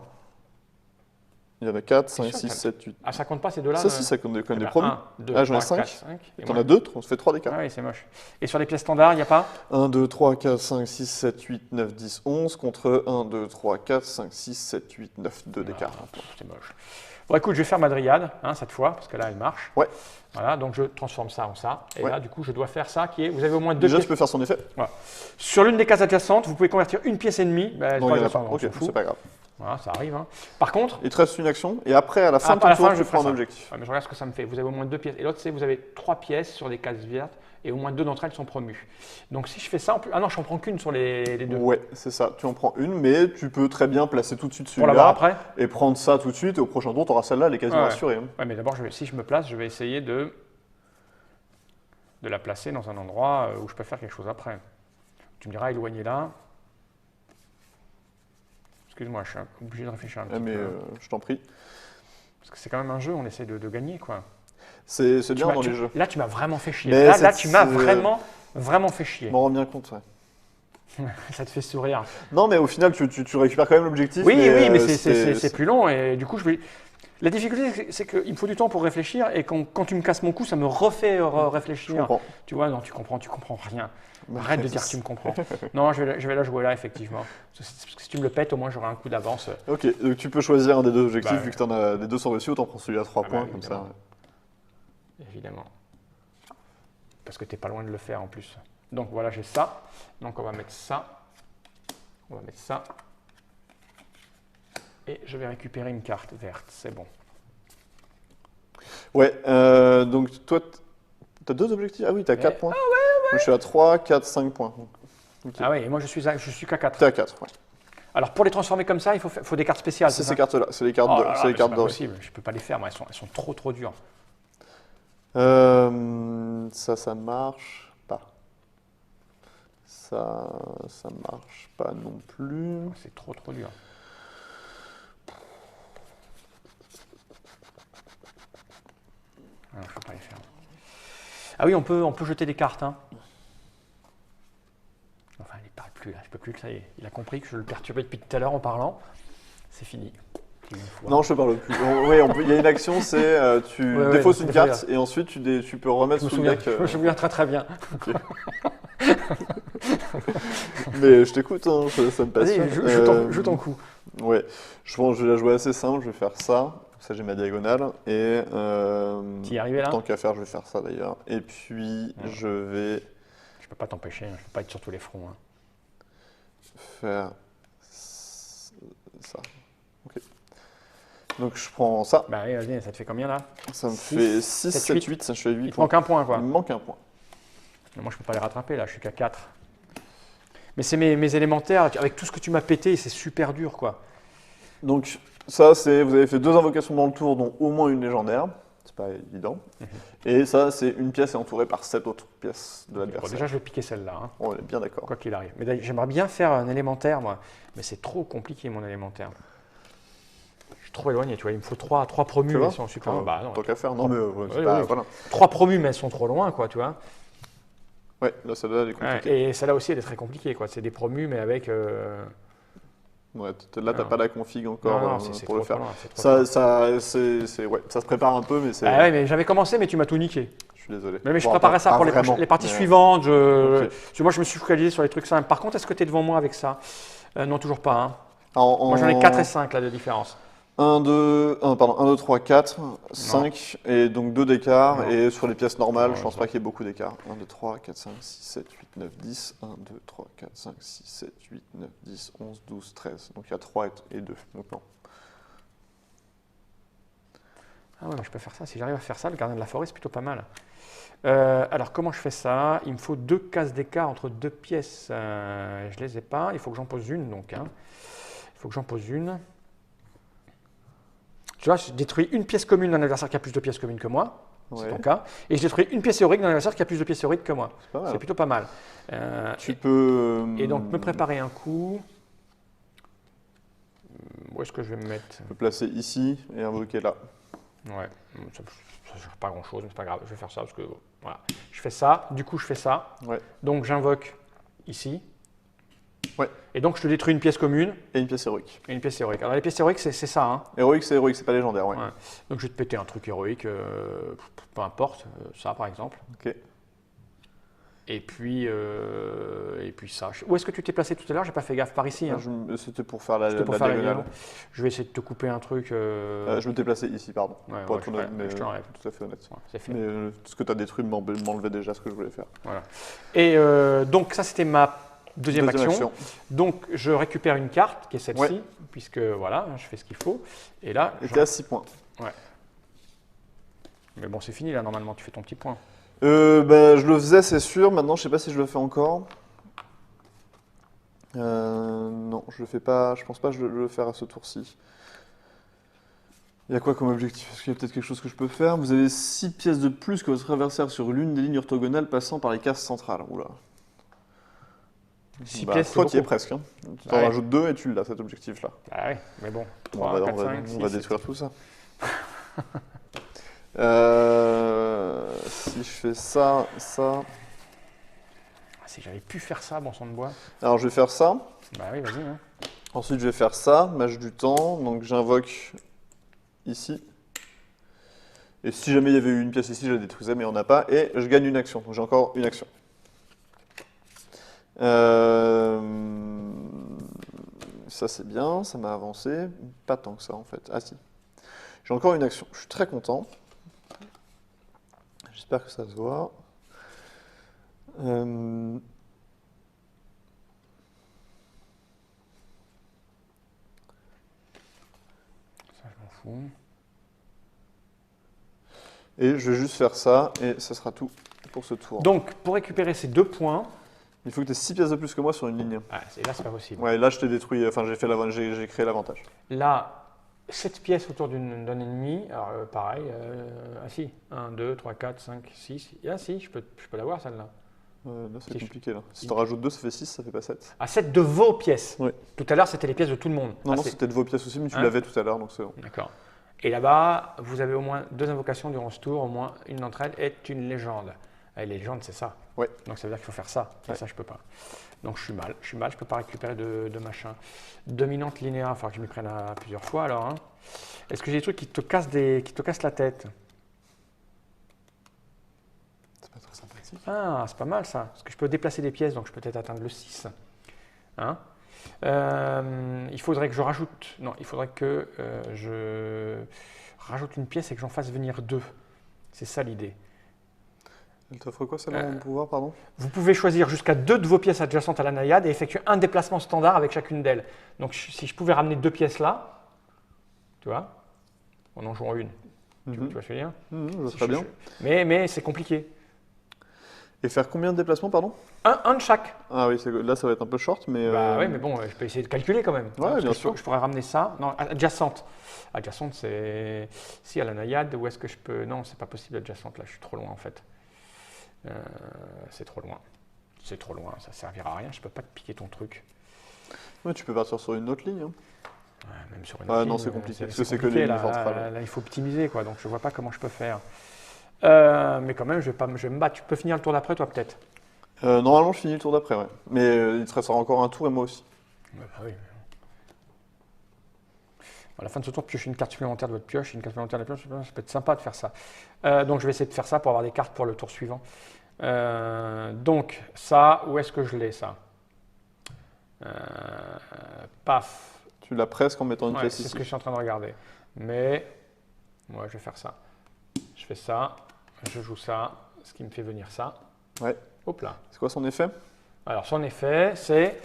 Il y en a 4, 5, sûr, 6, 7, 8. Ah, ça compte pas, ces deux-là? Ça, si, ça compte quand même des ben, promus. 1, 2, Ah, j'en ai 3, 4, 5. 5. Et T'en moi- as 2, on se fait 3 d'écart. Ah oui, c'est moche. Et sur les pièces standards, il n'y a pas? 1, 2, 3, 4, 5, 6, 7, 8, 9, 10, 11 contre 1, 2, 3, 4, 5, 6, 7, 8, 9, 2 d'écart. Ah, c'est moche. Bon, écoute, je vais faire ma dryade, hein, cette fois, parce que là, elle marche. Ouais. Voilà, donc je transforme ça en ça. Et Ouais. là, du coup, je dois faire ça qui est. Vous avez au moins 2 Déjà, pièces. tu peux faire son effet. Voilà. Sur l'une des cases adjacentes, vous pouvez convertir une pièce et demie. Ben, Non, il pas y en a adjacente, pas. on Ok, s'en fout. c'est pas grave. Voilà, ça arrive. Hein. Par contre, Il te reste une action, et après, à la fin à de ton la tour, fin, je tu ferai prends un ça. objectif. Ouais, mais je regarde ce que ça me fait. Vous avez au moins 2 pièces. Et l'autre, c'est vous avez 3 pièces sur des cases vertes et au moins 2 d'entre elles sont promues. Donc si je fais ça, en plus. Ah non, je n'en prends qu'une sur les 2. Ouais, c'est ça. Tu en prends une, mais tu peux très bien placer tout de suite Pour l'avoir celui-là après. et prendre ça tout de suite. Et au prochain tour, tu auras celle-là, elle est quasiment Ouais. assurée. hein. Ouais, mais d'abord, si je me place, je vais essayer de la placer dans un endroit où je peux faire quelque chose après. Tu me diras, éloigner là. Excuse-moi, je suis obligé de réfléchir un petit Mais peu. je t'en prie. Parce que c'est quand même un jeu, on essaie de gagner, quoi. C'est Tu bien m'as- dans tu- les jeux. Là, tu m'as vraiment fait chier. Mais Là, c'est- tu m'as c'est- vraiment fait chier. Je m'en rends bien compte, ouais. Ça te fait sourire. Non, mais au final, tu récupères quand même l'objectif. Oui, mais c'est c'est plus long et du coup, la difficulté, c'est qu'il me faut du temps pour réfléchir et quand tu me casses mon cou, ça me refait réfléchir. Je comprends. Tu vois, non, tu comprends rien. Arrête de dire que tu me comprends. Non, je vais la jouer là, effectivement. Parce que si tu me le pètes, au moins j'aurai un coup d'avance. Ok, donc tu peux choisir un des deux objectifs, Bah, vu que les deux sont réussis, autant prendre celui à 3 points, comme ça. Évidemment. Parce que tu n'es pas loin de le faire en plus. Donc voilà, j'ai ça. Donc on va mettre ça. On va mettre ça. Et je vais récupérer une carte verte, c'est bon. Ouais, donc toi, tu as 2 objectifs? Ah oui, tu as 4 points. Ah ouais. Moi, je suis à 3, 4, 5 points. Okay. Ah ouais, et moi je suis qu'à 4. Tu es à 4, ouais. Alors pour les transformer comme ça, il faut des cartes spéciales. C'est ces cartes-là, c'est les cartes oh dorées. C'est les cartes dorées. Impossible, je ne peux pas les faire, moi, elles sont trop dures. Ça marche pas. Ça marche pas non plus. C'est trop dur. Ah, je peux pas les faire. Ah oui, on peut jeter des cartes. Hein. Enfin, il ne parle plus là, je peux plus, ça y est. Il a compris que je le perturbais depuis tout à l'heure en parlant. C'est fini. Non, je te parle plus. Oui, il y a une action, c'est tu défausses une carte et ensuite tu peux remettre sous le deck. Je me souviens très bien. Okay. Mais je t'écoute, hein, ça me passionne. Vas-y, joue ton coup. Ouais, je pense que je vais la jouer assez simple, je vais faire ça. Ça, j'ai ma diagonale. Et tu y es arrivé là? Tant qu'à faire, je vais faire ça d'ailleurs. Et puis, je vais... Je peux pas t'empêcher, je peux pas être sur tous les fronts. Hein. Faire ça. Ok. Donc, je prends ça. Bah oui, vas-y, ça te fait combien là? Ça me fait 6, 7, 8, ça je fais 8 points. Il te manque un point quoi. Il me manque un point. Mais moi, je peux pas les rattraper là, je suis qu'à 4. Mais c'est mes élémentaires, avec tout ce que tu m'as pété, c'est super dur quoi. Donc, ça, c'est vous avez fait 2 invocations dans le tour, dont au moins une légendaire. C'est pas évident. Et ça, c'est une pièce est entourée par 7 autres pièces de l'adversaire. Bon, déjà, je vais piquer celle-là. Hein. On est bien d'accord. Quoi qu'il arrive. Mais j'aimerais bien faire un élémentaire, moi. Mais c'est trop compliqué, mon élémentaire. Je suis trop éloigné, tu vois. Il me faut 3 promus, mais elles sont super loin. Bah, non, tant qu'à faire, non, mais voilà. 3 promus, mais elles sont trop loin, quoi, tu vois. Ouais, là, celle-là, elle est compliquée. Et celle-là aussi, elle est très compliquée, quoi. C'est des promus, mais avec... Ouais, là, t'as pas la config encore non, pour le faire. Loin, ça se prépare un peu, mais c'est... Ah ouais, mais j'avais commencé, mais tu m'as tout niqué. Je suis désolé. Mais je préparais ça pour les parties suivantes. Moi, je me suis focalisé sur les trucs simples. Par contre, est-ce que tu es devant moi avec ça? Non, toujours pas. Hein. Moi, j'en ai 4 et 5 là de différence. 1, 2, 3, 4, 5, et donc 2 d'écart. Et sur les pièces normales, je pense pas qu'il y ait beaucoup d'écart. 1, 2, 3, 4, 5, 6, 7, 8, 9, 10. 1, 2, 3, 4, 5, 6, 7, 8, 9, 10, 11, 12, 13. Donc il y a 3 et 2. Donc non. Ah ouais, mais je peux faire ça. Si j'arrive à faire ça, le gardien de la forêt, c'est plutôt pas mal. Alors, comment je fais ça? Il me faut 2 cases d'écart entre 2 pièces. Je les ai pas. Il faut que j'en pose une, donc. Hein. Il faut que j'en pose une. Tu vois, je détruis une pièce commune d'un adversaire qui a plus de pièces communes que moi. C'est ton cas. Et je détruis une pièce héroïque d'un adversaire qui a plus de pièces héroïques que moi. C'est plutôt pas mal. Tu peux... Et donc, me préparer un coup. Où est-ce que je vais me mettre? Tu peux placer ici et invoquer là. Ouais, ça ne sert pas grand-chose, mais c'est pas grave. Je vais faire ça parce que, voilà. Je fais ça, du coup, je fais ça. Ouais. Donc, j'invoque ici. Ouais. Et donc, je te détruis une pièce commune. Et une pièce héroïque. Et une pièce héroïque. Alors, les pièces héroïques, c'est ça. Hein. Héroïque, c'est pas légendaire, ouais. Donc, je vais te péter un truc héroïque, peu importe, ça par exemple. Ok. Et puis ça. Où est-ce que tu t'es placé tout à l'heure? J'ai pas fait gaffe. Par ici. Hein. C'était pour faire la diagonale. Je vais essayer de te couper un truc. Je me déplaçais ici, pardon. Pour être honnête, mais je t'enlève. Tout à fait honnête. Ouais, c'est fait. Mais ce que tu as détruit m'enlevait déjà ce que je voulais faire. Voilà. Et donc, ça, c'était ma deuxième action. Donc, je récupère une carte qui est celle-ci, puisque voilà, je fais ce qu'il faut. Et là. Et t'es à 6 points. Ouais. Mais bon, c'est fini là, normalement, tu fais ton petit point. Je le faisais, c'est sûr. Maintenant, je sais pas si je le fais encore. Non, je le fais pas. Je pense pas que je vais le faire à ce tour-ci. Il y a quoi comme objectif? Est-ce qu'il y a peut-être quelque chose que je peux faire? Vous avez 6 pièces de plus que votre adversaire sur l'une des lignes orthogonales passant par les cases centrales. Oula. 6 pièces, toi, tu y es presque. Hein. Tu t'en rajoutes 2 et tu l'as, cet objectif-là. Ah ouais, mais bon. 3, on 4, 5, 6, va détruire tout ça. Si je fais ça... si j'avais pu faire ça, bon sang de bois. Alors, je vais faire ça. Bah oui, vas-y. Hein. Ensuite, je vais faire ça, mage du temps. Donc, j'invoque ici. Et si jamais il y avait eu une pièce ici, je la détruisais, mais il n'y en a pas. Et je gagne une action. Donc, j'ai encore une action. Ça, c'est bien. Ça m'a avancé. Pas tant que ça, en fait. Ah, si. J'ai encore une action. Je suis très content. J'espère que ça se voit. Ça, je m'en fous. Et je vais juste faire ça, et ça sera tout pour ce tour. Donc, pour récupérer ces 2 points... Il faut que tu aies 6 pièces de plus que moi sur une ligne. Ah, là, c'est pas possible. Ouais, là, je t'ai détruit, enfin, j'ai créé l'avantage. Là, 7 pièces autour d'un ennemi, alors pareil, ah si, 1, 2, 3, 4, 5, 6, ah si, je peux l'avoir celle-là. Là, c'est Si compliqué, là. Si tu en rajoutes 2, ça fait 6, ça fait pas 7. Ah, 7 de vos pièces. Oui. Tout à l'heure, c'était les pièces de tout le monde. Non, Ah, non, c'était de vos pièces aussi, mais tu l'avais tout à l'heure, donc c'est bon. D'accord. Et là-bas, vous avez au moins 2 invocations durant ce tour, au moins une d'entre elles est une légende. Et les légendes, c'est ça. Ouais. Donc ça veut dire qu'il faut faire ça. Et ouais. ça, je peux pas. Donc je suis mal, je peux pas récupérer de machin. Dominante linéaire, il va falloir que je m'y prenne à plusieurs fois alors. Hein. Est-ce que j'ai des trucs qui te cassent la tête? C'est pas très sympathique. Ah, c'est pas mal ça. Parce que je peux déplacer des pièces, donc je peux peut-être atteindre le 6. Hein, il faudrait que je rajoute. Non, il faudrait que je rajoute une pièce et que j'en fasse venir 2. C'est ça l'idée. Elle t'offre quoi celle-là en pouvoir, pardon? Vous pouvez choisir jusqu'à 2 de vos pièces adjacentes à la naïade et effectuer un déplacement standard avec chacune d'elles. Donc si je pouvais ramener 2 pièces là, tu vois, en jouant une. Tu vois ce que je veux dire? Ça serait bien. Mais c'est compliqué. Et faire combien de déplacements, pardon? Un de chaque. Ah oui, là ça va être un peu short, mais... Bah oui, mais bon, je peux essayer de calculer quand même. Ouais, bien sûr. Je pourrais ramener ça. Non, adjacente. Adjacente, c'est... Si, à la naïade, où est-ce que je peux... Non, c'est pas possible, adjacente, là, je suis trop loin en fait. C'est trop loin. C'est trop loin, ça servira à rien, je peux pas te piquer ton truc. Ouais, tu peux partir sur une autre ligne. Hein. Ouais, même sur une autre ligne, non, c'est compliqué, parce que c'est que compliqué, les lignes là, centrales. là, il faut optimiser, quoi, donc je vois pas comment je peux faire. Mais quand même, je vais me battre. Tu peux finir le tour d'après, toi, peut-être? Normalement, je finis le tour d'après, ouais. Mais il te restera encore un tour et moi aussi. Bah oui. À la fin de ce tour, piochez une carte supplémentaire de votre pioche, une carte supplémentaire de la pioche, ça peut être sympa de faire ça. Donc je vais essayer de faire ça pour avoir des cartes pour le tour suivant. Donc ça, où est-ce que je l'ai ça? Paf. Tu l'as presque en mettant une pièce ici. C'est ce que je suis en train de regarder. Mais moi, je vais faire ça. Je fais ça, je joue ça, ce qui me fait venir ça. Ouais. Hop là. C'est quoi son effet? Alors son effet, c'est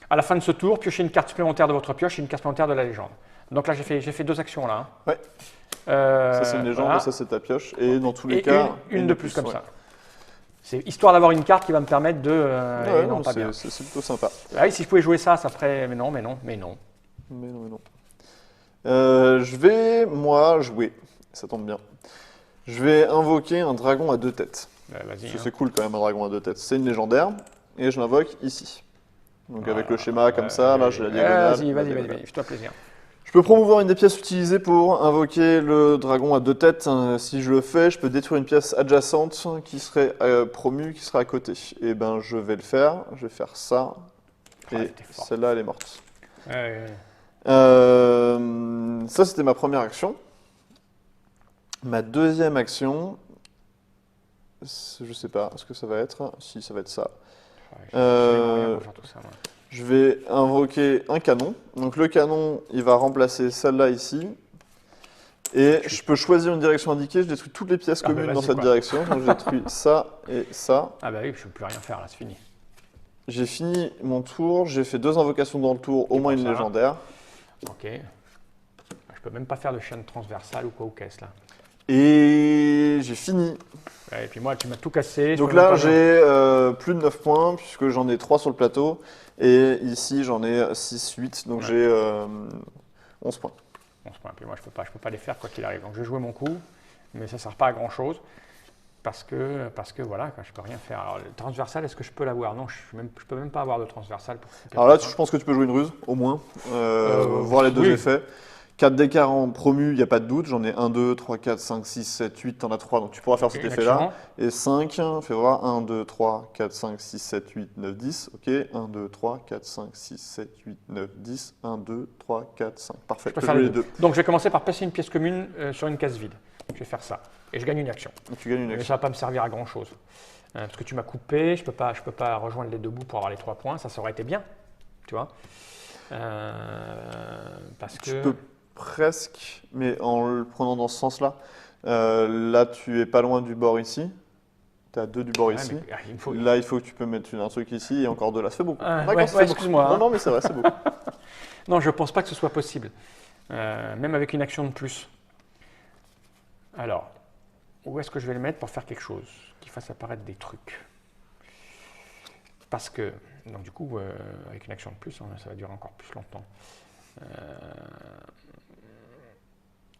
à la fin de ce tour, piochez une carte supplémentaire de votre pioche et une carte supplémentaire de la légende. Donc là, j'ai fait 2 actions là. Hein. Ouais. Ça c'est une légende, voilà. et ça c'est ta pioche. Et dans tous les cas, une de plus comme ça. C'est histoire d'avoir une carte qui va me permettre de. Ouais, non, pas bien. C'est plutôt sympa. Ah oui, si je pouvais jouer ça, ça ferait. Mais non. Je vais, moi, jouer. Ça tombe bien. Je vais invoquer un dragon à 2 têtes. Vas-y. Parce que c'est cool quand même un dragon à 2 têtes. C'est une légendaire. Et je l'invoque ici. Donc avec le schéma comme ça, là j'ai la diagonale. Vas-y, fais-toi plaisir. Je peux promouvoir une des pièces utilisées pour invoquer le dragon à 2 têtes. Si je le fais, je peux détruire une pièce adjacente qui serait promue, qui serait à côté. Et ben je vais le faire. Je vais faire ça. Et celle-là, elle est morte. Ça, c'était ma première action. Ma deuxième action, je sais pas ce que ça va être. Si, ça va être ça. Je vais invoquer un canon. Donc le canon, il va remplacer celle-là ici. Et je peux choisir une direction indiquée. Je détruis toutes les pièces communes dans cette direction. Donc je détruis ça et ça. Ah bah oui, je ne peux plus rien faire là, c'est fini. J'ai fini mon tour. J'ai fait 2 invocations dans le tour, au moins une légendaire. Ok. Je peux même pas faire de chaîne transversale ou quoi ou qu'est-ce là. Et j'ai fini. Ouais, et puis moi, tu m'as tout cassé. Donc là, j'ai plus de 9 points, puisque j'en ai 3 sur le plateau. Et ici, j'en ai 6, 8. Donc j'ai 11 points. 11 points. Puis moi, je peux pas les faire quoi qu'il arrive. Donc je vais jouer mon coup, mais ça ne sert pas à grand-chose. Parce que voilà, je peux rien faire. Alors, le transversal, est-ce que je peux l'avoir? Non, je peux même pas avoir de transversal. Alors là, je pense que tu peux jouer une ruse, au moins, voir les 2 effets. 4 d'écart en promu, il n'y a pas de doute. J'en ai 1, 2, 3, 4, 5, 6, 7, 8, t'en as 3. Donc tu pourras faire cet effet-là. Et 5, fais voir. 1, 2, 3, 4, 5, 6, 7, 8, 9, 10. Ok. 1, 2, 3, 4, 5, 6, 7, 8, 9, 10. 1, 2, 3, 4, 5. Parfait. Je peux faire les deux. Donc je vais commencer par placer une pièce commune sur une case vide. Je vais faire ça. Et je gagne une action. Et tu gagnes une action. Mais ça ne va pas me servir à grand chose. Parce que tu m'as coupé, je peux pas rejoindre les deux bouts pour avoir les 3 points. Ça aurait été bien. Tu vois. Parce que. Tu peux presque, mais en le prenant dans ce sens-là. Là, tu es pas loin du bord ici. Tu as 2 du bord ici. Mais, là, il faut que tu peux mettre un truc ici et encore 2 là. Ça fait beaucoup. Excuse-moi. Non, mais c'est vrai, c'est beaucoup. Non, je ne pense pas que ce soit possible. Même avec une action de plus. Alors, où est-ce que je vais le mettre pour faire quelque chose qui fasse apparaître des trucs? Parce que, donc du coup, avec une action de plus, ça va durer encore plus longtemps.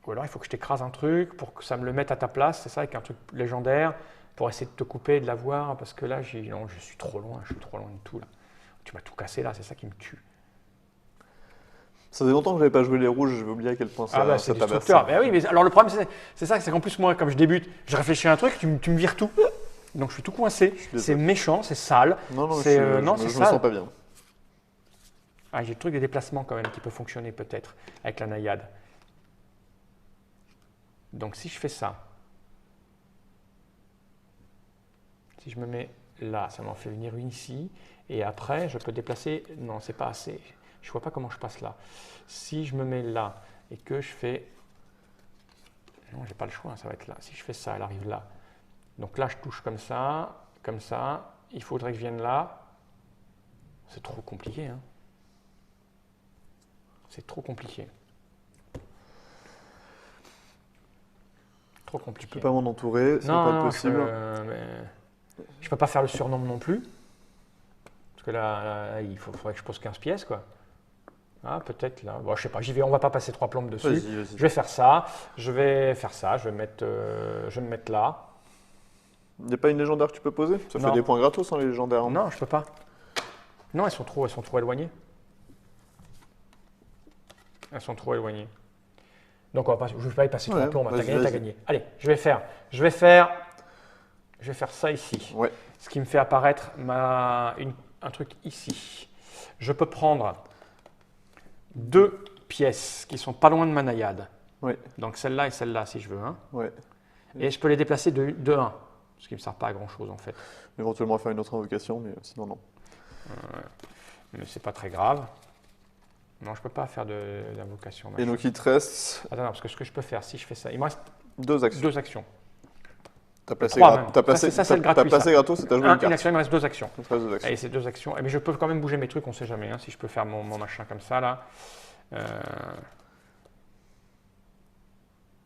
Ou alors il faut que je t'écrase un truc pour que ça me le mette à ta place, c'est ça, avec un truc légendaire, pour essayer de te couper, de l'avoir, parce que là, non, je suis trop loin de tout là. Tu m'as tout cassé là, c'est ça qui me tue. Ça fait longtemps que je n'avais pas joué les rouges, je vais oublier à quel point ça c'est destructeur. Ben oui, mais alors le problème c'est ça, c'est qu'en plus moi, comme je débute, je réfléchis à un truc, tu me vires tout. Donc je suis tout coincé, c'est méchant, c'est sale. Non, je me sens pas bien. Ah, j'ai le truc des déplacements quand même qui peut fonctionner peut-être avec la naïade. Donc si je fais ça, si je me mets là, ça m'en fait venir une ici, et après je peux déplacer, non c'est pas assez, je ne vois pas comment je passe là. Si je me mets là et que je fais, non j'ai pas le choix, ça va être là, si je fais ça, elle arrive là. Donc là je touche comme ça, il faudrait que je vienne là, c'est trop compliqué, hein. C'est trop compliqué. Trop compliqué. Tu peux pas m'en entourer, c'est pas possible. Je peux pas faire le surnombre non plus. Parce que là il faudrait que je pose 15 pièces, quoi. Ah, peut-être là. Bon, je sais pas, j'y vais, on va pas passer 3 plombes dessus. Vas-y. Je vais faire ça, je vais me mettre là. Il n'y a pas une légendaire que tu peux poser? Ça fait des points gratos, hein, les légendaires. Non, je peux pas. Non, elles sont trop éloignées. Elles sont trop éloignées. Donc je ne vais pas y passer 3 plombs, t'as gagné. Allez, je vais faire ça ici. Ouais. Ce qui me fait apparaître un truc ici. Je peux prendre 2 pièces qui sont pas loin de ma naïade. Ouais. Donc celle-là et celle-là si je veux. Hein. Ouais. Et je peux les déplacer de 1. Ce qui ne me sert pas à grand chose en fait. Éventuellement faire une autre invocation, mais sinon non. Mais c'est pas très grave. Non, je ne peux pas faire d'invocation. Et donc il te reste. Attends, parce que ce que je peux faire, si je fais ça, il me reste 2 actions. 2 actions. T'as placé gratos et t'as joué une carte. Une action, il me reste 2 actions. Il te reste 2 actions. Et ces 2 actions. Mais je peux quand même bouger mes trucs, on ne sait jamais. Hein, si je peux faire mon machin comme ça là.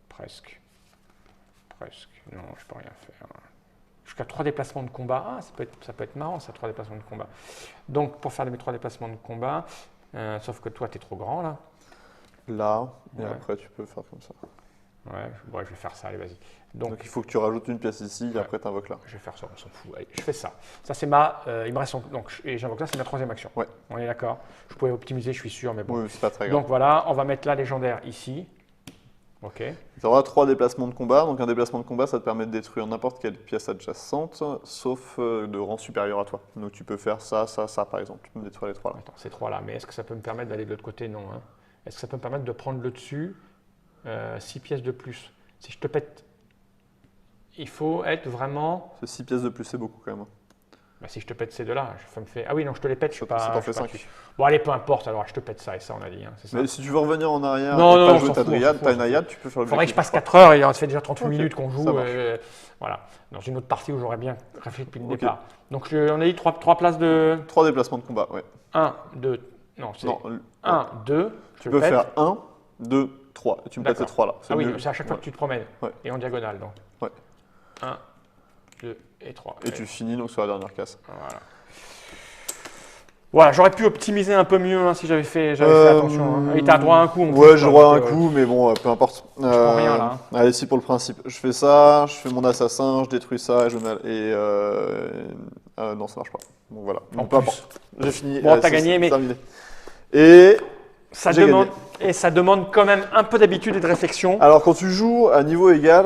Presque. Non, je peux rien faire. Jusqu'à 3 déplacements de combat. Ah, ça peut être marrant ça, 3 déplacements de combat. Donc pour faire mes 3 déplacements de combat, sauf que toi tu es trop grand là. Là, et après tu peux faire comme ça. Ouais, je vais faire ça, allez vas-y. Donc il faut que tu rajoutes une pièce ici et après tu invoques là. Je vais faire ça, on s'en fout. Allez, je fais ça. Ça c'est il me reste et j'invoque là, c'est ma 3e action. Ouais. On est d'accord. Je pourrais optimiser, je suis sûr, mais bon. Oui, c'est pas très grave. Donc voilà, on va mettre la légendaire ici. Ok. Tu auras 3 déplacements de combat. Donc un déplacement de combat, ça te permet de détruire n'importe quelle pièce adjacente, sauf de rang supérieur à toi. Donc tu peux faire ça par exemple. Tu peux me détruire les 3 là. Attends, ces 3 là. Mais est-ce que ça peut me permettre d'aller de l'autre côté? Non. Hein. Est-ce que ça peut me permettre de prendre le dessus 6 pièces de plus? Si je te pète, il faut être vraiment. C'est 6 pièces de plus, c'est beaucoup quand même. Bah, si je te pète ces 2 là, ça me fait. Ah oui, non, je te les pète, je suis pas. Ça t'en fait 5. Bon, allez, peu importe, alors je te pète ça et ça, on a dit. Hein, ça. Mais si tu veux revenir en arrière, non, pas jouer ta dryade, ta naïade, tu peux faire le. Il faudrait que je passe 4 heures et ça fait déjà 38 minutes qu'on joue. Voilà, dans une autre partie où j'aurais bien réfléchi depuis le départ. Donc on a dit 3 places de. 3 déplacements de combat, ouais. 1, 2. Non, c'est 1, 2. Tu peux faire 1, 2, 3. Et tu me pètes ces 3 là. Ah oui, c'est à chaque fois que tu te promènes. Et en diagonale donc. Ouais. 1, 2 et 3. Et tu finis donc sur la dernière case. Voilà, j'aurais pu optimiser un peu mieux si j'avais fait attention. Hein. Il t'a droit à un coup. Ouais, j'ai droit à un coup, mais bon, peu importe. Je prends rien là. Allez, si pour le principe. Je fais ça, je fais mon assassin, je détruis ça, non, ça marche pas. Donc voilà. En peu plus. importe. J'ai fini. Bon, t'as gagné, mais. Terminé. Et. Ça demande. Et ça demande quand même un peu d'habitude et de réflexion. Alors quand tu joues à niveau égal,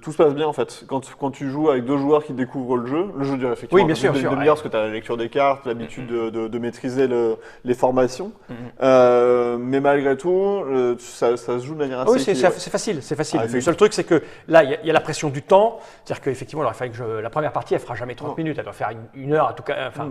tout se passe bien en fait. Quand tu joues avec deux joueurs qui découvrent le jeu dure effectivement Oui, bien sûr, une sûr, demi-heure parce que tu as la lecture des cartes, l'habitude de maîtriser les formations. Mais malgré tout, ça se joue de manière assez Oui, c'est équilibrée. facile, c'est facile. Ah, Le seul truc, c'est que là, il y a la pression du temps. C'est-à-dire qu'effectivement, il aurait fallu que la première partie, elle fera jamais 30 minutes. Elle doit faire une heure, en tout cas, enfin,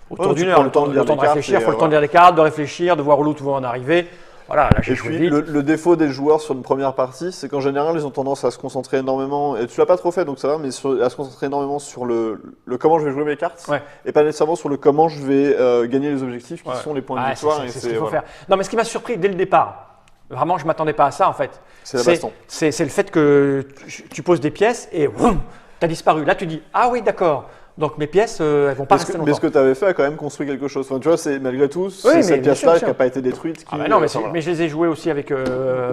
autour d'une heure. Le temps de réfléchir, il faut le temps de lire les cartes, de réfléchir, de voir où l'autre va en arriver. Voilà, là, j'ai Et joué puis, vite. le défaut des joueurs sur une première partie, c'est qu'en général, ils ont tendance à se concentrer énormément, et tu l'as pas trop fait, donc ça va, mais à se concentrer énormément sur le comment je vais jouer mes cartes, et pas nécessairement sur le comment je vais gagner les objectifs, qui sont les points de victoire. C'est ce qu'il faut faire. Non, mais ce qui m'a surpris dès le départ, vraiment, je ne m'attendais pas à ça, en fait. C'est la baston. C'est le fait que tu poses des pièces et tu as disparu. Là, tu dis, ah oui, d'accord. Donc mes pièces, elles vont pas rester longtemps. Mais ce que tu avais fait a quand même construit quelque chose. Enfin, tu vois, c'est malgré tout, c'est cette pièce-là qui n'a pas été détruite. Non, mais je les ai jouées aussi avec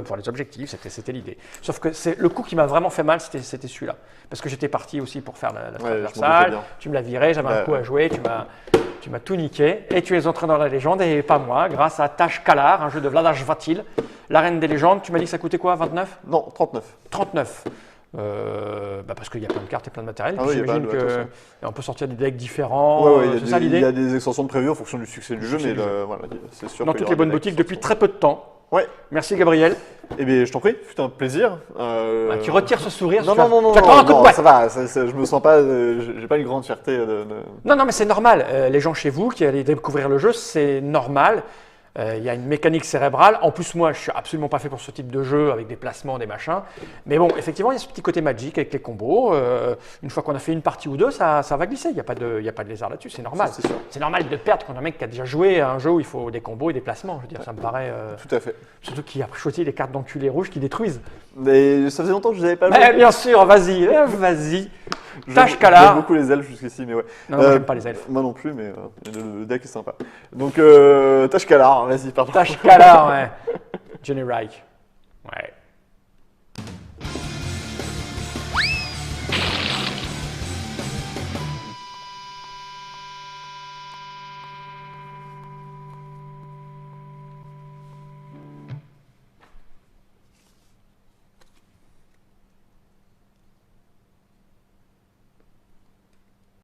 pour les objectifs. C'était l'idée. Sauf que le coup qui m'a vraiment fait mal, c'était celui-là, parce que j'étais parti aussi pour faire la transversale. Tu me l'as viré, j'avais un coup à jouer, tu m'as tout niqué et tu es entré dans la légende et pas moi, grâce à Tash Kalar, un jeu de Vladas Vatil, la reine des légendes. Tu m'as dit que ça coûtait quoi, 29 ? Non, 39. 39. Parce qu'il y a plein de cartes et plein de matériel. Ah oui, j'imagine qu'on peut sortir des decks différents. C'est ça l'idée. Il y a des extensions de prévues en fonction du succès du jeu, mais voilà, c'est sûr. Dans toutes les bonnes boutiques depuis très peu de temps. Ouais. Merci Gabriel. Eh bien, je t'en prie, c'est un plaisir. Tu retires ce sourire. Non, ça va. Je me sens pas, j'ai pas une grande fierté. Non, mais c'est normal. Les gens chez vous qui allaient découvrir le jeu, c'est normal. Il y a une mécanique cérébrale. En plus, moi, je suis absolument pas fait pour ce type de jeu avec des placements, des machins. Mais bon, effectivement, il y a ce petit côté magique avec les combos. Une fois qu'on a fait une partie ou deux, ça va glisser. Il n'y a pas de lézard là-dessus. C'est normal. C'est normal de perdre quand un mec qui a déjà joué à un jeu où il faut des combos et des placements. Je veux dire, ça me paraît. Tout à fait. Surtout qu'il a choisi les cartes d'enculés rouges qui détruisent. Mais ça faisait longtemps que je n'avais pas joué. Mais bien sûr, vas-y. Tash Kalar. J'aime beaucoup les elfes jusqu'ici, mais ouais. Non, moi, j'aime pas les elfes. Moi non plus, mais le deck est sympa. Donc, Tash Kalar, vas-y, pardon. Tash Kalar, ouais. Johnny Reich.